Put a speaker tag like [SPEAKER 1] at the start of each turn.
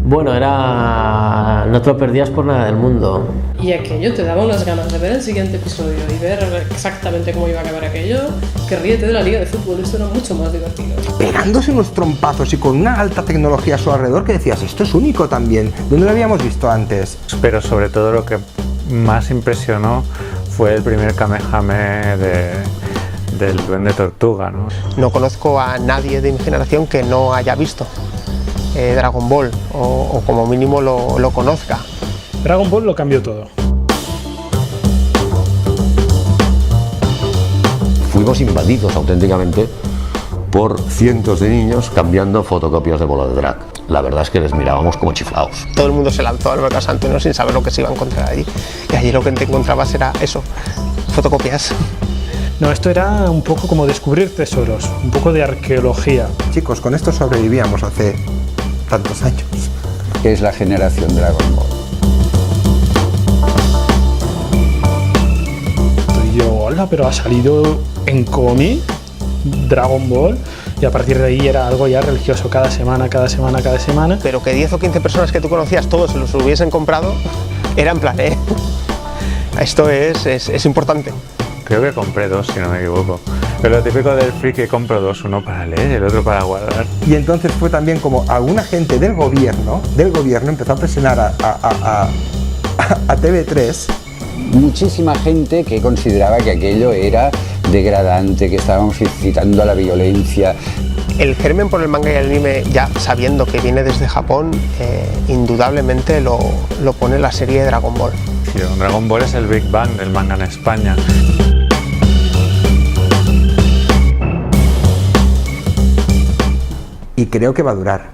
[SPEAKER 1] Bueno, no te lo perdías por nada del mundo.
[SPEAKER 2] Y aquello te daba unas ganas de ver el siguiente episodio y ver exactamente cómo iba a acabar aquello, que ríete de la liga de fútbol, esto era mucho más divertido.
[SPEAKER 3] Pegándose unos trompazos y con una alta tecnología a su alrededor que decías, esto es único también, ¿dónde lo habíamos visto antes?
[SPEAKER 4] Pero sobre todo lo que más impresionó fue el primer Kamehame del Duende Tortuga, ¿no?
[SPEAKER 5] No conozco a nadie de mi generación que no haya visto Dragon Ball o como mínimo lo conozca.
[SPEAKER 6] Dragon Ball lo cambió todo.
[SPEAKER 7] Fuimos invadidos auténticamente por cientos de niños cambiando fotocopias de bola de drag. La verdad es que les mirábamos como chiflados.
[SPEAKER 5] Todo el mundo se lanzó al Mercado Santo sin saber lo que se iba a encontrar allí. Y allí lo que te encontrabas era eso, fotocopias.
[SPEAKER 6] No, esto era un poco como descubrir tesoros, un poco de arqueología.
[SPEAKER 3] Chicos, con esto sobrevivíamos hace tantos años.
[SPEAKER 8] Es la generación Dragon Ball.
[SPEAKER 6] Y yo, hola, pero ha salido en cómic Dragon Ball, y a partir de ahí era algo ya religioso, cada semana.
[SPEAKER 5] Pero que 10 o 15 personas que tú conocías, todos se los hubiesen comprado, era en plan, esto es importante.
[SPEAKER 4] Creo que compré 2, si no me equivoco. Pero lo típico del friki, compro 2, uno para leer y el otro para guardar.
[SPEAKER 3] Y entonces fue también como alguna gente del gobierno empezó a presionar a TV3.
[SPEAKER 8] Muchísima gente que consideraba que aquello era degradante, que estábamos incitando a la violencia.
[SPEAKER 5] El germen por el manga y el anime, ya sabiendo que viene desde Japón, indudablemente lo pone la serie de Dragon Ball.
[SPEAKER 4] Sí, Dragon Ball es el Big Bang del manga en España.
[SPEAKER 3] Y creo que va a durar.